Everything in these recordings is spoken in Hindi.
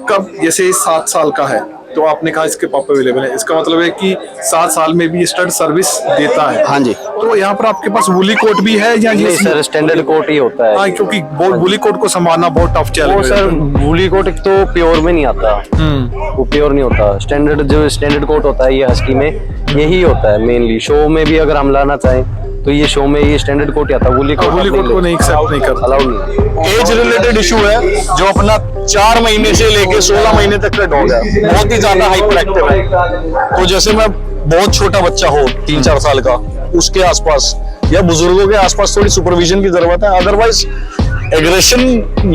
कब जैसे 7 साल का है तो आपने कहा इसके पापा अवेलेबल है, इसका मतलब है कि 7 साल में भी स्टड सर्विस देता है। हाँ जी। तो यहाँ पर आपके पास वुली कोट भी है या नहीं सर, स्टैंडर्ड कोट ही होता है। हाँ, क्योंकि वुली कोट को संभालना बहुत टफ चैलेंज वो है। सर वुली कोट एक तो प्योर में नहीं आता, वो प्योर नहीं होता। स्टैंडर्ड जो स्टैंडर्ड कोट होता है ये हस्की में यही होता है मेनली। शो में भी अगर हम लाना चाहें तो ये शो में ये स्टैंडर्ड कोट आता है, वुली कोट को नहीं एक्सेप्ट नहीं करता, अलाउड नहीं। एज रिलेटेड इशू है जो अपना 4 महीने से लेके 16 महीने तक का डॉग है, बहुत ही ज्यादा हाइपर एक्टिव है। तो जैसे मैं बहुत छोटा बच्चा हो 3-4 साल का, उसके आसपास या बुजुर्गों के आसपास थोड़ी सुपरविजन की जरूरत है, अदरवाइज एग्रेशन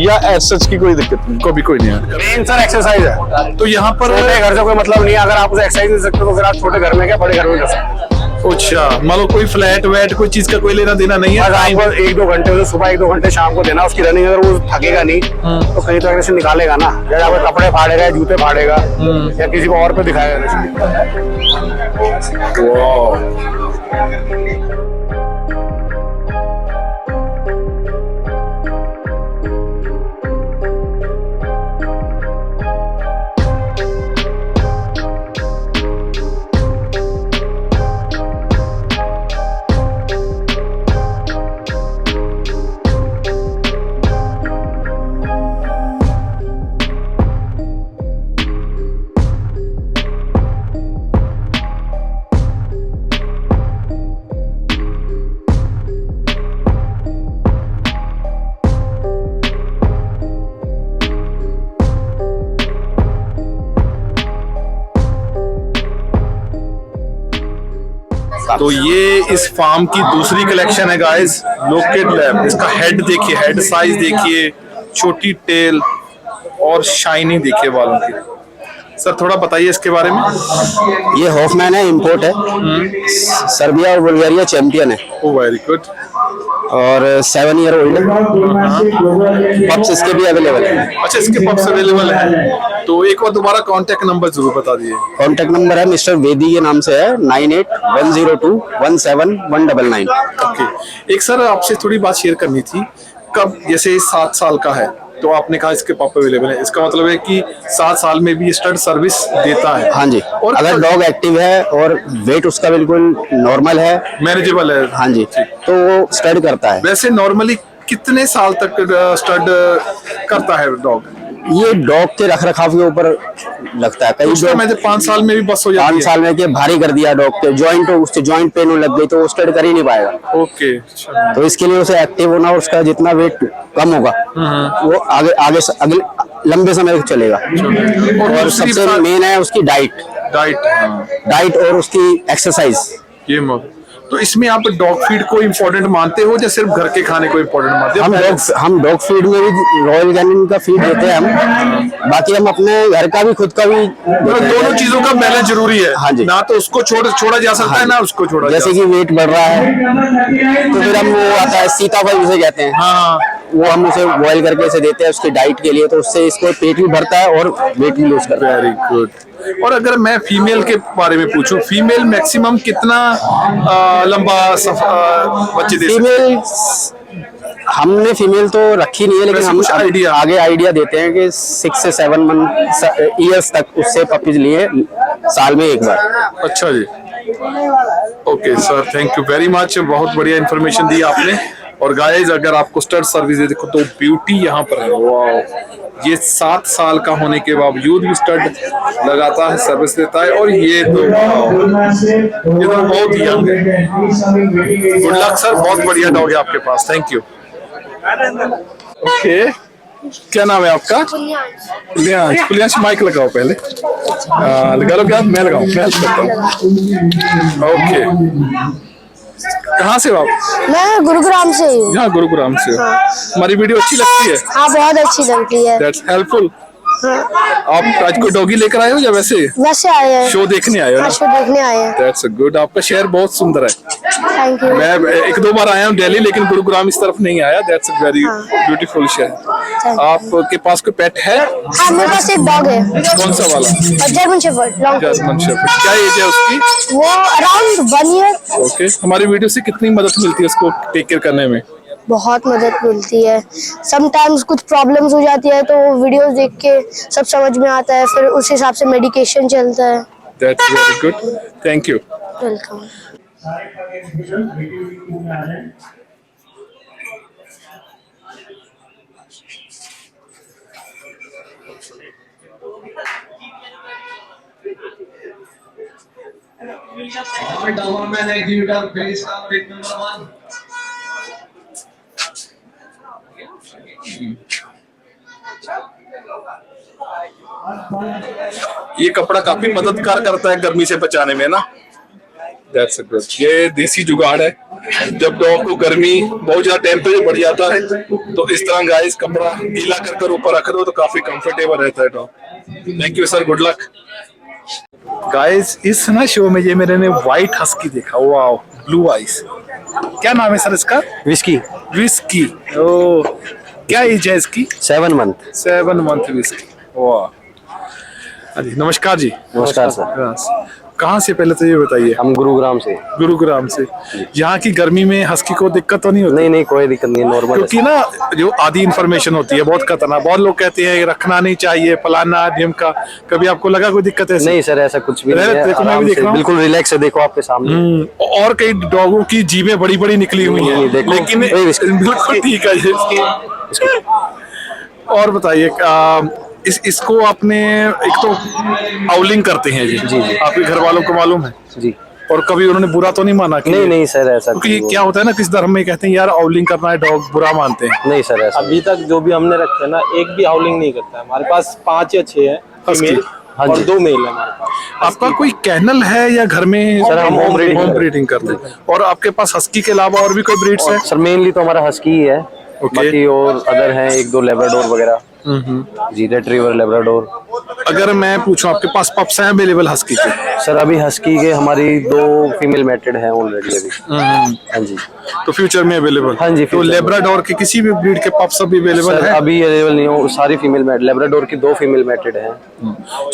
या एज सच की कोई दिक्कत नहीं, कभी कोई नहीं है। मेन सर एक्सरसाइज है। तो यहाँ पर छोटे घर से कोई मतलब नहीं है, अगर आप उसे एक्सरसाइज नहीं सकते तो फिर आप छोटे घर में क्या बड़े घर में कर सकते हैं। अच्छा, मान लो कोई फ्लैट वैट कोई चीज का कोई लेना देना नहीं है, बस आपको 1-2 घंटे उसे सुबह 1-2 घंटे शाम को देना उसकी रनिंग। अगर वो थकेगा नहीं तो कहीं तो से निकालेगा ना, जैसे आपके कपड़े फाड़ेगा, जूते फाड़ेगा या किसी को और पे दिखाएगा। तो ये इस फार्म की दूसरी कलेक्शन है गाइस, लोकेट लैब। इसका हेड देखिए, हेड साइज देखिए, छोटी टेल और शाइनिंग देखिए बालों की। सर थोड़ा बताइए इसके बारे में। ये हॉफमैन है, इंपोर्ट है, सर्बिया और बुल्गारिया चैंपियन है। Oh very good. और 7 ईयर ओल्ड है। पप्स इसके भी अवेलेबल है। अच्छा, इसके पप्स अवेलेबल है। तो एक बार दोबारा कांटेक्ट नंबर जरूर बता दिए। कांटेक्ट नंबर है मिस्टर वेदी के नाम से है, 9810217199। ओके, एक सर आपसे थोड़ी बात शेयर करनी थी। कब जैसे 7 साल का है तो आपने कहा इसके पापा अवेलेबल है, इसका मतलब है कि 7 साल में भी स्टड सर्विस देता है। हाँ जी। और अगर डॉग एक्टिव है और वेट उसका बिल्कुल नॉर्मल है, मैनेजेबल है। हाँ जी, तो वो स्टड करता है। वैसे नॉर्मली कितने साल तक स्टड करता है डॉग? ये डॉग के रख रखाव के ऊपर लगता है। कई डॉग 5 साल में भी बस हो जाती है। 5 साल में के भारी कर दिया डॉग के जॉइंट, उससे जॉइंट पेन लग गई तो वो स्टड कर ही नहीं पाएगा। ओके, तो इसके लिए उसे एक्टिव होना और उसका जितना वेट कम होगा वो अगले लंबे समय तक चलेगा। और सबसे मेन है उसकी डाइट और उसकी एक्सरसाइज। ये तो इसमें आप डॉग फीड को इम्पोर्टेंट मानते हो या सिर्फ घर के खाने को इम्पोर्टेंट मानते हो? हम डॉग फीड में भी रॉयल कैनिन का फीड देते हैं हम, बाकी हम अपने घर का भी खुद का भी दोनों चीजों का बैलेंस जरूरी है। हाँ जी। ना तो उसको छोड़ा जा सकता है, ना उसको छोड़ा जैसे कि वेट बढ़ रहा है तो फिर हम वो आता है सीताफल जिसे कहते हैं, हाँ, वो हम उसे बॉयल करके इसे देते हैं उसकी डाइट के लिए, तो उससे इसको पेट भी भरता है और वेट भी लूज करता है। Very good. और अगर मैं फीमेल के बारे में पूछूं, फीमेल मैक्सिमम कितना लंबा बच्चे दे सकती है? हमने फीमेल तो रखी नहीं है, लेकिन हम आगे आइडिया देते हैं कि 6 से 7 ईयर्स तक उससे पपीज लिए साल में एक बार। अच्छा जी, okay sir, thank you very much, बहुत बढ़िया इन्फॉर्मेशन दी आपने। और गाइस अगर आपको स्टड सर्विस देखो तो ब्यूटी यहाँ पर है। वाह, ये 7 साल का होने के बावजूद भी स्टड लगाता है, सर्विस देता है। और ये तो बहुत यंग है। गुड लक सर, बहुत बढ़िया डॉग है आपके पास। Thank you. ओके, क्या नाम है आपका? पुलियांश। माइक लगाओ पहले। लगा लो क्या? मैं लगाऊं? मैं करता हूँ। ओके, कहाँ से हो आप? मैं गुरुग्राम से हूँ। यहाँ गुरुग्राम से हो। हमारी वीडियो अच्छी लगती है? हाँ, बहुत अच्छी लगती है। That's helpful। आप आज कोई डॉगी लेकर आए हो या वैसे आए हैं? शो देखने आए हो ना? शो देखने आए हैं। That's good। आपका शहर बहुत सुंदर है। Thank you. मैं 1-2 बार आया हूँ दिल्ली, लेकिन गुरुग्राम इस तरफ नहीं आया। That's a very beautiful शहर। आपके पास कोई पेट है? हाँ, मेरे पास एक डॉग है। कौन सा वाला? German shepherd. German shepherd. क्या एज है उसकी? वो अराउंड 1 ईयर। ओके, हमारी वीडियो से कितनी मदद मिलती है उसको टेक केयर करने में? बहुत मदद मिलती है। समटाइम्स कुछ प्रॉब्लम्स हो जाती है तो वीडियोस देख के सब समझ में आता है, फिर उस हिसाब से मेडिकेशन चलता है। That's very good, thank you. Welcome. ये कपड़ा काफी मददगार करता है गर्मी से बचाने में ना। That's a good. ये देसी जुगाड़ है। जब डॉग को गर्मी बहुत ज्यादा टेम्परेचर बढ़ जाता है तो इस तरह गाइस कपड़ा गीला कर कर ऊपर रख दो तो काफी कंफर्टेबल रहता है dog. Thank you sir, good luck. Guys इस ना शो में ये मैंने व्हाइट हस्की देखा, वाओ, ब्लू आइज। क्या नाम है सर इसका? विस्की। विस्की। ओ, क्या एज है इसकी? 7 मंथ। 7 month whisky. वाह। हाँ जी, नमस्कार जी। नमस्कार सर। कहाँ से, पहले तो ये बताइए? हम गुरुग्राम से। गुरुग्राम से। यहाँ की गर्मी में हस्की को दिक्कत तो नहीं होती? नहीं, कोई दिक्कत नहीं, नॉर्मल। क्योंकि ना जो आधी इन्फॉर्मेशन होती है बहुत खतरनाक, बहुत लोग कहते हैं रखना नहीं चाहिए फलाना नियम का, कभी आपको लगा कोई दिक्कत है? नहीं सर, ऐसा कुछ भी नहीं है, देखो मैं आराम भी देख से, रहा हूँ। बिल्कुल रिलैक्स है, देखो आपके सामने। और कई डॉगों की जीभें बड़ी बड़ी निकली हुई हैं, देखो, लेकिन बिल्कुल ठीक है ये। और बताइए इसको आपने, एक तो आउलिंग करते हैं जी, आपके घर वालों को मालूम है जी, और कभी उन्होंने बुरा तो नहीं माना कि? नहीं सर, ऐसा क्योंकि क्या होता है ना, किस धर्म में कहते हैं यार आउलिंग करना है डॉग बुरा मानते हैं। नहीं सर, ऐसा अभी तक जो भी हमने रखे हैं ना, एक भी हाउलिंग नहीं करता है। हमारे पास 5 या 6 है फीमेल और 2 मेल है हमारे पास। आपका कोई कैनल है या घर में? सर हम होम ब्रीडिंग करते हैं। और आपके पास हस्की के अलावा और भी कोई ब्रीड्स है? सर मेनली तो हमारा हस्की ही है, बाकी और अदर हैं 1-2 लेब्राडोर वगैरह जी, रिट्रीवर, लेब्राडोर। अगर मैं पूछूं आपके पास पप्स हैं अवेलेबल हस्की के? सर अभी हस्की के हमारी 2 फीमेल मैटेड हैं ऑलरेडी अभी। हाँ जी। तो फ्यूचर में अवेलेबल? हाँ जी, तो लेब्राडोर के किसी भी ब्रीड के पप्स अभी अवेलेबल सर है? अभी अवेलेबल नहीं हो, सारी फीमेल मैटेड, लेब्राडोर की 2 फीमेल मैटेड हैं।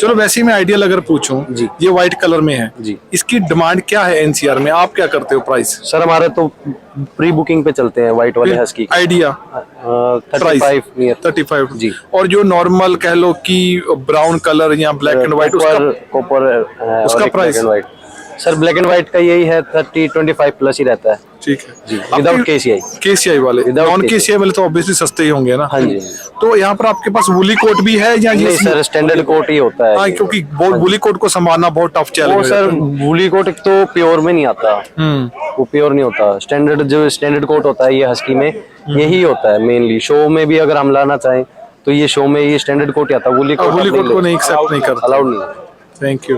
चलो वैसे ही मैं आइडियल अगर पूछूं जी, ये व्हाइट कलर में है जी, इसकी डिमांड क्या है एनसीआर में? आप क्या करते हो प्राइस? सर हमारे तो प्री बुकिंग पे चलते हैं व्हाइट वाले हस्की। आइडिया 35 नियर 35 जी। और जो नॉर्मल कह लो कि ब्राउन कलर या ब्लैक एंड व्हाइट, कॉपर उसका price? Sir black and white का यही है 30-25 प्लस ही रहता है ठीक है जी, विदाउट केसीआई। केसीआई वाले, नॉन केसीआई वाले तो ऑब्वियसली सस्ते ही होंगे ना। हाँ जी। तो यहाँ पर आपके पास वुली कोट भी है या? नहीं सर, स्टैंडर्ड कोट ही होता है। हाँ, क्योंकि वुली कोट को संभालना बहुत टफ चैलेंज वो है। सर वुली कोट एक तो प्योर में नहीं आता, वो प्योर नहीं होता। स्टैंडर्ड जो स्टैंडर्ड कोट होता है ये हस्की में यही होता है मेनली। शो में भी अगर हम लाना चाहें तो ये शो में ये स्टैंडर्ड कोट आता है, वुली कोट को नहीं एक्सेप्ट नहीं करता, अलाउड नहीं। Thank you.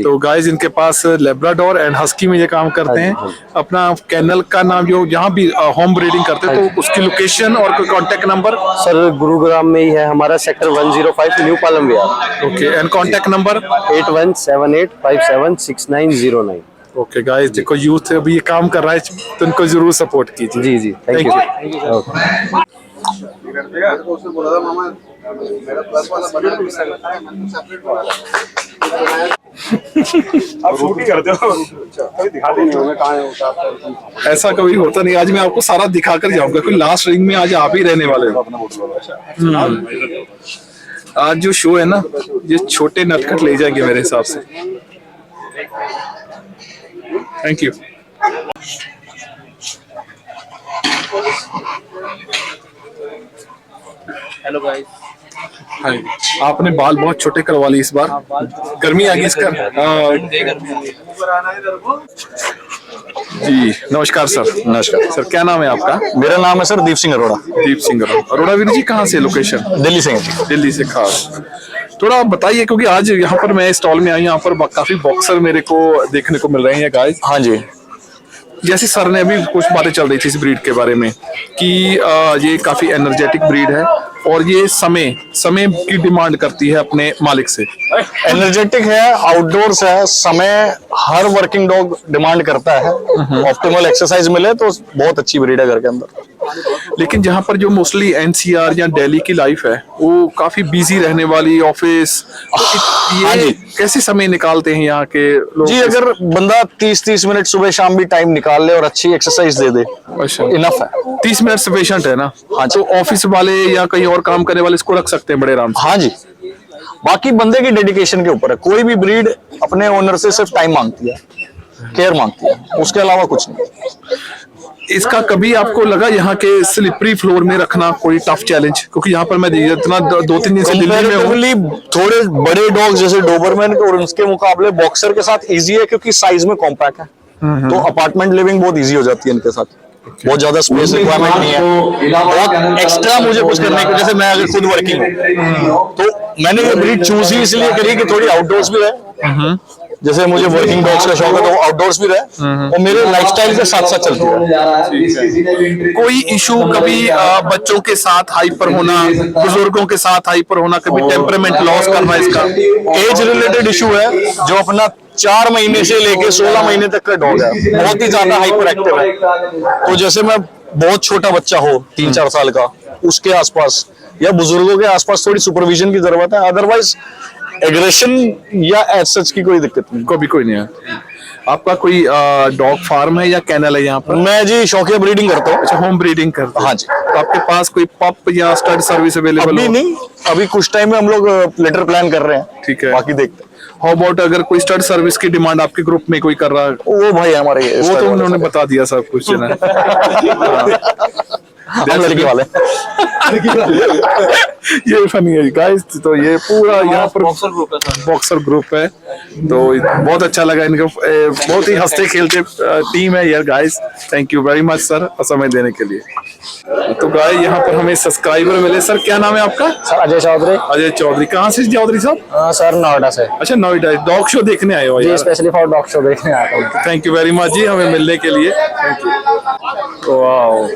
तो गाइस इनके पास लेब्राडोर एंड हस्की में ये काम करते हैं। अपना कैनल का नाम जो यहाँ भी होम ब्रीडिंग करते हैं तो उसकी लोकेशन और कोई कांटेक्ट नंबर? सर गुरुग्राम में ही है हमारा, sector 105 new Palam Vihar. Okay, and contact number? 8178576909। Okay guys, देखो यूथ अभी ये काम कर रहा है तो उनको जरूर सपोर्ट कीजिए। जी जी, थैंक यू। आप शूट ही करते हो, कभी दिखाते नहीं होंगे कहाँ है। ऐसा कभी होता नहीं, आज मैं आपको सारा दिखा कर जाऊंगा क्योंकि लास्ट रिंग में आज आप ही रहने वाले हो। आज जो शो है ना ये छोटे नटखट ले जाएंगे मेरे हिसाब से। Thank you. Hello guys. हाँ, आपने बाल बहुत छोटे करवा लिए इस बार, गर्मी आ गई इसका। जी नमस्कार सर। नमस्कार सर, क्या नाम है आपका? मेरा नाम है सर दीप सिंह अरोड़ा। दीप सिंह अरोड़ा वीर जी, कहाँ से लोकेशन? दिल्ली से हैं। दिल्ली से। खास थोड़ा आप बताइए क्योंकि आज यहाँ पर मैं स्टॉल में आई, यहाँ पर काफी बॉक्सर मेरे को देखने को मिल रहे हैं गाइस। हाँ जी, जैसे सर ने अभी कुछ बातें चल रही थी इस ब्रीड के बारे में कि ये काफी एनर्जेटिक ब्रीड है और ये समय की डिमांड करती है अपने मालिक से। एनर्जेटिक है, आउटडोर्स है, समय हर वर्किंग डॉग डिमांड करता है। ऑप्टिमल एक्सरसाइज मिले तो बहुत अच्छी ब्रीड है घर के अंदर। लेकिन जहाँ पर जो मोस्टली एनसीआर या दिल्ली की लाइफ है वो काफी बिजी रहने वाली, ऑफिस, हाँ ये जी। कैसे समय निकालते हैं यहाँ के लोग? जी, अगर बंदा 30-30 मिनट सुबह शाम भी टाइम निकाल ले और अच्छी एक्सरसाइज दे दे, अच्छा, इनफ है। 30 मिनट सफिशिएंट है ना? हाँ जी। तो ऑफिस वाले या कहीं और काम करने वाले इसको रख सकते हैं बड़े आराम से? हाँ जी, बाकी बंदे की डेडिकेशन के ऊपर है। कोई भी ब्रीड अपने ओनर से सिर्फ टाइम मांगती है, केयर मांगती है, उसके अलावा कुछ नहीं। इसका कभी आपको लगा यहाँ के स्लिपरी फ्लोर में रखना कोई टफ चैलेंज? क्योंकि यहाँ पर मैं इतना 2-3 दिन से दिल्ली में हूँ। कंपैरेटिवली थोड़े बड़े डॉग जैसे डोबरमैन और उनके मुकाबले बॉक्सर के साथ इजी है, क्योंकि साइज में कॉम्पैक्ट है, तो अपार्टमेंट लिविंग बहुत इजी हो जाती है इनके साथ। बहुत ज्यादा स्पेस रिक्वायरमेंट नहीं है, बहुत एक्स्ट्रा मुझे कुछ करने को। जैसे मैं अगर खुद वर्किंग हूँ तो मैंने ये ब्रीड चूज ही इसलिए करी कि थोड़ी आउटडोर्स भी है। जैसे मुझे वर्किंग डॉग्स का शौक है तो आउटडोर्स भी रहे और मेरे लाइफस्टाइल के साथ साथ चलती है। कोई इशू कभी बच्चों के साथ हाइपर होना, बुजुर्गों के साथ हाइपर होना, कभी टेम्परामेंट लॉस करना, इसका एज रिलेटेड इशू है। जो अपना 4 महीने से लेके 16 महीने तक का डॉग है, बहुत ही ज्यादा हाइपर एक्टिव है। तो जैसे मैं बहुत छोटा बच्चा हो 3-4 साल का, उसके आसपास या बुजुर्गों के आसपास थोड़ी सुपरविजन की जरूरत है। अदरवाइज एग्रेशन या एज सच की कोई दिक्कत नहीं, कभी कोई नहीं है। आपका कोई डॉग फार्म है या कैनल है यहाँ पर? मैं जी शौकिया ब्रीडिंग करता हूँ। अच्छा, होम ब्रीडिंग करते हैं? हाँ जी। तो आपके पास कोई पप या स्टड सर्विस अवेलेबल? अभी नहीं, अभी कुछ टाइम में हम लोग लेटर प्लान कर रहे हैं। ठीक है, बाकी देखते हैं। हाउ अबाउट अगर कोई स्टड सर्विस की डिमांड आपके ग्रुप में कोई कर रहा है? वो भाई हमारे वो तो उन्होंने बता दिया सब कुछ ना। हम लड़की वाले। ये फनी है गाइस। तो ये पूरा यहाँ पर बॉक्सर ग्रुप है सर। बॉक्सर ग्रुप है, तो बहुत अच्छा लगा इनका। बहुत ही हंसते खेलते टीम है यार guys. Thank you very much sir समय देने के लिए। तो गाय यहाँ पर हमें सब्सक्राइबर मिले। सर क्या नाम है आपका? सर अजय चौधरी। अजय चौधरी। कहाँ से चौधरी साहब? सर नोएडा से। अच्छा, नोएडा। डॉग शो देखने आए हो जी, यार? स्पेशली फॉर डॉग शो देखने आया हूँ। थैंक यू वेरी मच जी हमें मिलने के लिए। Thank you. Wow,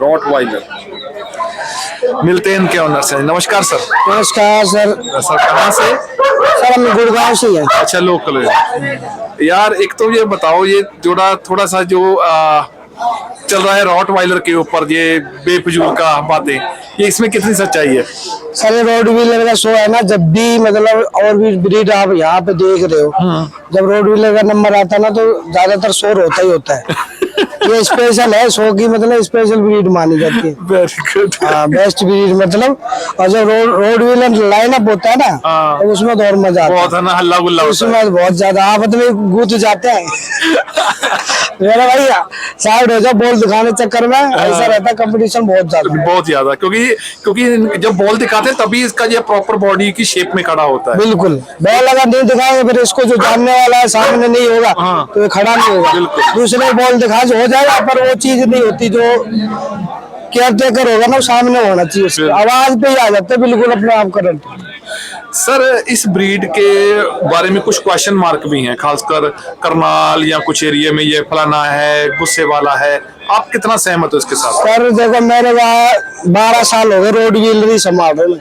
Rottweiler. मिलते हैं इनके ऑनर से। नमस्कार सर। नमस्कार सर। सर कहाँ से? सर हम गुड़गांव से हैं। अच्छा, लोकल है यार। एक तो ये बताओ, ये जोड़ा थोड़ा सा जो चल रहा है रॉटवाइलर के ऊपर, ये बेफिजूल का बातें, ये इसमें कितनी सच्चाई है? सर ये रोड व्हीलर का शो है ना, जब भी मतलब और भी ब्रीड आप यहाँ पे देख रहे हो, जब रोड व्हीलर का नंबर आता है ना तो ज्यादातर शोर होता ही होता है। ये स्पेशल है, शो की मतलब स्पेशल ब्रीड मानी जाती है। Very good. हाँ, बेस्ट ब्रीड मतलब। और जब रोड व्हीलर लाइन अप होता है ना, तो उसमें तो और मजा आता है। बहुत है ना, हल्ला गुल्ला होता है। उसमें बहुत ज्यादा आपस में गूंथ जाते हैं। मेरा भाई साइड हो जाओ बॉल दिखाने चक्कर में, ऐसा रहता है। कंपटीशन बहुत ज्यादा, बहुत ज्यादा, क्योंकि जब बॉल दिखाते हैं तभी इसका ये प्रॉपर बॉडी की शेप में खड़ा होता है। बिल्कुल। बॉल अगर नहीं दिखाएंगे फिर इसको जो जानने वाला है सामने नहीं होगा, तो ये खड़ा नहीं होगा। दूसरे बॉल दिखा हो जाएगा, पर वो चीज नहीं होती जो केयर टेकर होगा ना, सामने होना चाहिए। उसकी आवाज पे ही आ जाते बिल्कुल अपने आप करंट। सर इस ब्रीड के बारे में कुछ क्वेश्चन मार्क भी हैं, खासकर करनाल या कुछ एरिया में ये फलाना है, गुस्से वाला है। आप कितना सहमत हो इसके साथ? सर देखो, मेरे वहाँ 12 साल हो गए रोड व्हीलर ही संभाल रहे हैं।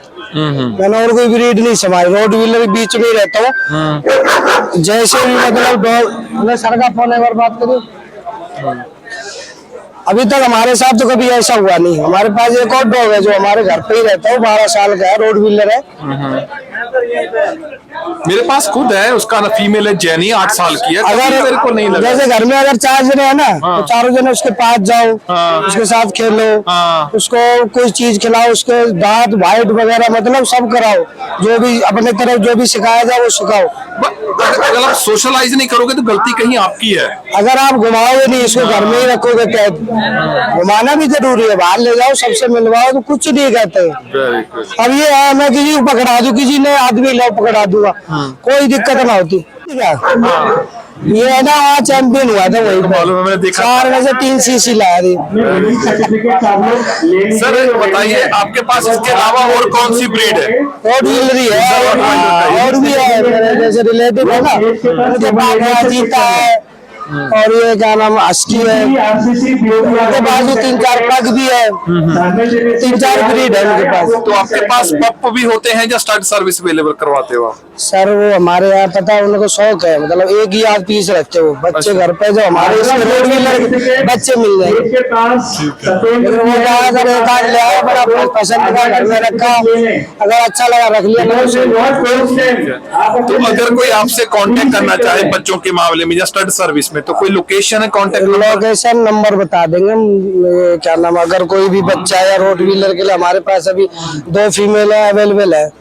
मैंने और कोई ब्रीड नहीं संभाली, रोड व्हीलर बीच में ही रहता हूँ। जैसे भी मतलब सर का फोन एक बार बात करूँ, अभी तक हमारे साथ तो कभी ऐसा हुआ नहीं। हमारे पास एक और डॉग है जो हमारे घर पे ही रहता है, 12 साल का है, रोड व्हीलर है। मेरे पास खुद है, उसका ना फीमेल है, जेनी 8 साल की है। अगर मेरे को नहीं लगा, जैसे घर में अगर 4 जने हैं ना, तो चारों जने उसके पास जाओ, उसके साथ खेलो, उसको कोई चीज खिलाओ, उसके दांत वाइट वगैरह मतलब सब कराओ, जो भी अपने तरफ जो भी सिखाया जाए वो सिखाओ। अगर आप सोशलाइज नहीं करोगे तो गलती कहीं आपकी है। अगर आप घुमाओगे नहीं, इसको घर में ही रखोगे कैद, घुमाना भी जरूरी है। बाहर ले जाओ, सबसे मिलवाओ तो कुछ नहीं कहते। अब ये है मैं किसी को पकड़ा दूं, किसी ने आदमी लो पकड़ा दूंगा, कोई दिक्कत ना होती। ये है ना, वहाँ चैंपियन हुआ था वही, मैंने देखा 4 में से 3 सीसी लाया थी। सर बताइए, आपके पास इसके अलावा और कौन सी ब्रीड है? रोड व्हीलर ही है और भी है। मेरे जैसे रिलेटिव है ना, उनके पास है चीता है, और ये क्या नाम हस्की है, उनके पास भी 3-4 पग भी है, 3-4 ब्रीड है उनके पास। तो आपके पास पप भी होते हैं या स्टड सर्विस अवेलेबल करवाते हो आप? सर वो हमारे यहाँ पता है उनको शौक है, मतलब एक ही आध पीस रखते हो बच्चे घर पे, जो हमारे रोड व्हीलर बच्चे मिल जाएंगे। फिर वो ज्यादातर एक आध ले आया, बड़ा पसंद का घर में रखा, अगर अच्छा लगा रख लिया। तो अगर कोई आपसे कांटेक्ट करना चाहे बच्चों के मामले में या स्टड सर्विस में, तो कोई लोकेशन है, कांटेक्ट लोकेशन नंबर बता देंगे हम। ये क्या नाम, अगर कोई भी बच्चा या रोड व्हीलर के लिए हमारे पास अभी 2 फीमेल है अवेलेबल है,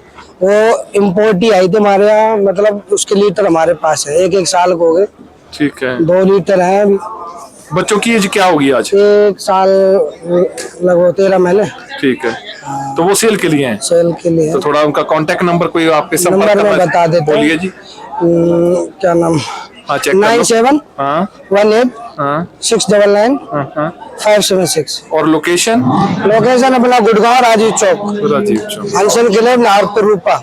वो इम्पोर्ट ही आई थी हमारे यहाँ, मतलब उसके लीटर हमारे पास है, 1 साल को हो गए। ठीक है। 2 लीटर है अभी। बच्चों की एज क्या होगी आज? 1 साल लगभग 13 महीने। ठीक है, तो वो सेल के लिए हैं? सेल के लिए। तो थोड़ा उनका कांटेक्ट नंबर कोई आपके संपर्क नंबर में करना बता देते हैं। बोलिए जी। क्या नाम, हाँ, चेक कर लो। 97 हाँ 18 हाँ 699 हाँ। 576। और लोकेशन? लोकेशन अपना गुड़गांव राजीव चौक, राजीव चौक। हंसन किले नारपुर रूपा।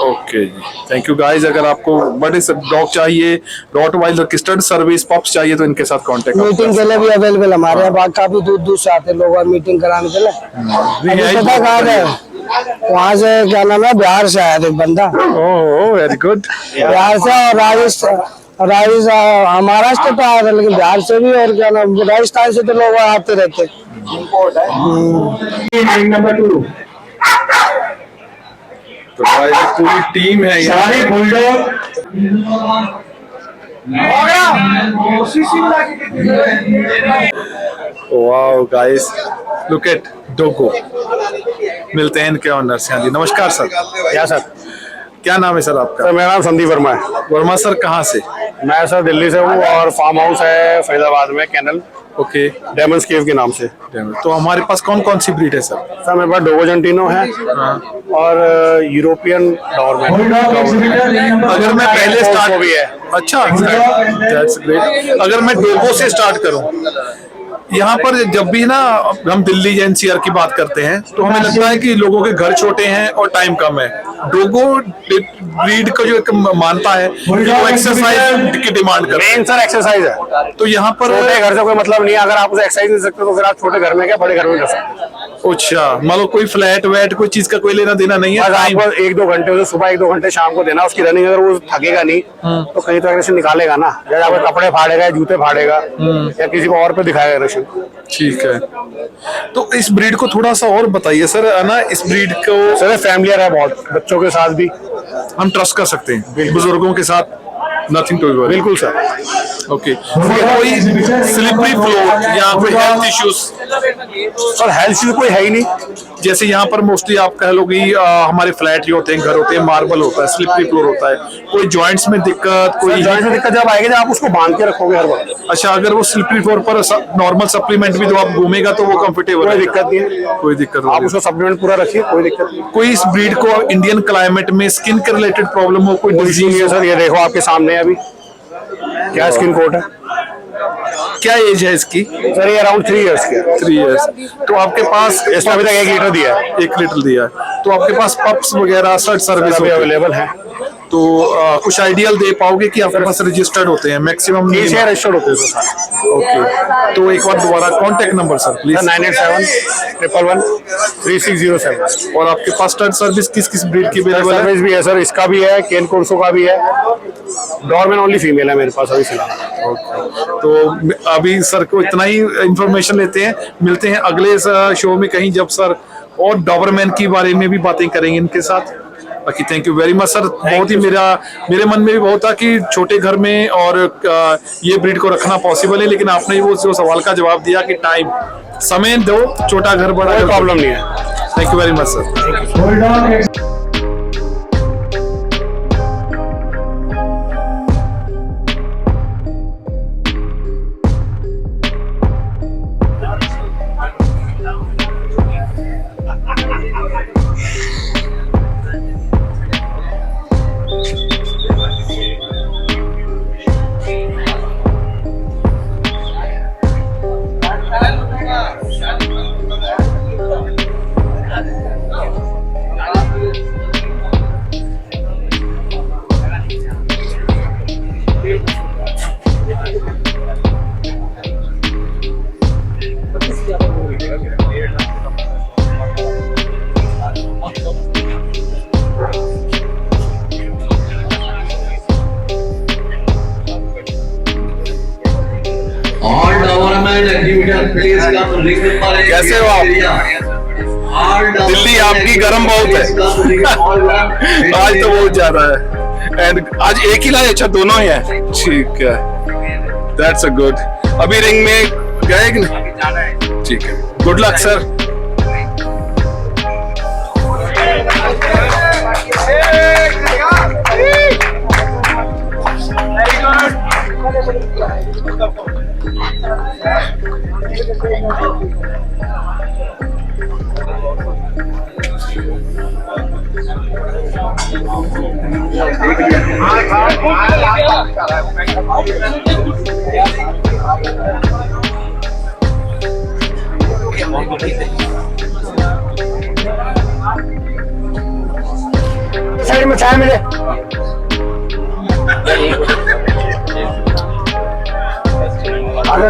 ओके जी, थैंक यू गाइस। अगर आपको बड़े से डॉग चाहिए, रॉटवाइलर की स्टड सर्विस, पप्स चाहिए, तो इनके साथ कांटेक्ट मीटिंग के लिए भी अवेलेबल हमारे यहाँ, काफी दूर दूर से आते लोग मीटिंग कराने के लिए। अभी पता कहाँ है, वहाँ से क्या नाम है, बिहार से आया था एक बंदा। Oh very good. बिहार से और राजस्थान महाराष्ट्र तो आया था, लेकिन बिहार से भी, और क्या नाम राजस्थान से तो लोग आते रहते। तो गाइस पूरी टीम है यहाँ। Wow guys, look at Dogo. मिलते हैं इनके ऑनर से। हाँ जी, नमस्कार सर। या सर, क्या नाम है सर आपका? सर मेरा नाम संदीप वर्मा है। वर्मा सर, कहाँ से? मैं सर दिल्ली से हूँ, और फार्म हाउस है फरीदाबाद में, कैनल ओके, डायमंड्स केव के नाम से। तो हमारे पास कौन कौन सी ब्रीड है सर? सर मेरे पास डोगोजेंटिनो है और यूरोपियन डॉर्मन। अगर मैं पहले स्टार्ट भी है। अच्छा, दैट्स ग्रेट। अगर मैं डोगो से स्टार्ट करूं, यहाँ पर जब भी ना हम दिल्ली या एनसीआर की बात करते हैं, तो हमें लगता है कि लोगों के घर छोटे हैं और टाइम कम है। डोगो ब्रीड का जो एक मानता है कि वो एक्सरसाइज की डिमांड करते हैं। मेन सर एक्सरसाइज है, तो यहाँ पर छोटे घर से कोई मतलब नहीं है। अगर आप उसे एक्सरसाइज नहीं सकते तो फिर आप छोटे घर में क्या बड़े घर में कर सकते हैं। अच्छा, मान लो कोई फ्लैट वैट कोई चीज का कोई लेना देना नहीं है। बस आपको 1-2 घंटे उसे सुबह 1-2 घंटे शाम को देना, उसकी रनिंग। अगर वो थकेगा नहीं तो कहीं तो से निकालेगा ना, जैसे आपके कपड़े फाड़ेगा, जूते फाड़ेगा, या किसी को और पे दिखाएगा एग्रेशन। ठीक है, तो इस ब्रीड को थोड़ा सा और बताइए सर, है ना? इस ब्रीड को सर फैमिलियर है बहुत, बच्चों के साथ भी हम ट्रस्ट कर सकते हैं, बुजुर्गों के साथ नथिंग टू वरी। बिल्कुल सर। ओके, कोई स्लिपरी फ्लोर या कोई health issues? Sir health issue कोई है ही नहीं। जैसे यहाँ पर मोस्टली आप कह लो कि हमारे फ्लैट जो होते हैं, घर होते हैं, मार्बल होता है, स्लिपरी फ्लोर होता है, कोई जॉइंट्स में दिक्कत, कोई जॉइंट में दिक्कत जब आएगी जब आप उसको बांध के रखोगे हर वक्त। अच्छा, अगर वो स्लिपरी फ्लोर पर नॉर्मल सप्लीमेंट भी तो आप घूमेगा तो वो कंफर्टेबल कोई है? दिक्कत नहीं है, कोई दिक्कत आप नहीं। उसको सप्लीमेंट पूरा रखिए, कोई दिक्कत नहीं। कोई इस ब्रीड को इंडियन क्लाइमेट में स्किन के रिलेटेड प्रॉब्लम हो, कोई कोई इश्यू नहीं है सर। ये देखो आपके सामने है अभी क्या स्किन कोट है। क्या एज है इसकी? सर ये अराउंड 3 इयर्स की है। 3 इयर्स। तो आपके पास इसमें अभी तक 1 लीटर दिया है। 1 लीटर दिया है। तो आपके पास पप्स वगैरह सर्च सर्विस अभी अवेलेबल है। तो कुछ आइडियल दे पाओगे कि आपके पास रजिस्टर्ड होते हैं मैक्सिमम? 30 रजिस्टर्ड होते हैं सर। ओके, तो एक बार दोबारा कांटेक्ट नंबर सर प्लीज। 9871113607। और आपके पास स्टड सर्विस किस किस ब्रीड की अवेलेबल है? सर्विस भी है सर, इसका भी है, केन कोर्सो का भी है। डॉर्मन ओनली फीमेल है मेरे पास अभी फिलहाल। तो अभी सर को इतना ही इंफॉर्मेशन लेते हैं, मिलते हैं अगले शो में कहीं, जब सर और डॉबरमैन के बारे में भी बातें करेंगे इनके साथ। बाकी thank you very much sir. बहुत ही मेरे मन में भी बहुत था कि छोटे घर में और ये ब्रीड को रखना पॉसिबल है, लेकिन आपने वो जो सवाल का जवाब दिया कि टाइम समय दो, छोटा घर बड़ा, कोई प्रॉब्लम नहीं है। Thank you very much sir. कैसे हो आप? दिल्ली आपकी गर्म बहुत है। आज तो बहुत ज्यादा है। एंड आज एक ही लाए? अच्छा दोनों ही है, ठीक है, दैट्स अ गुड। अभी रिंग में गए कि नहीं? ठीक है, गुड लक सर। साइड में चाय मिले। आगे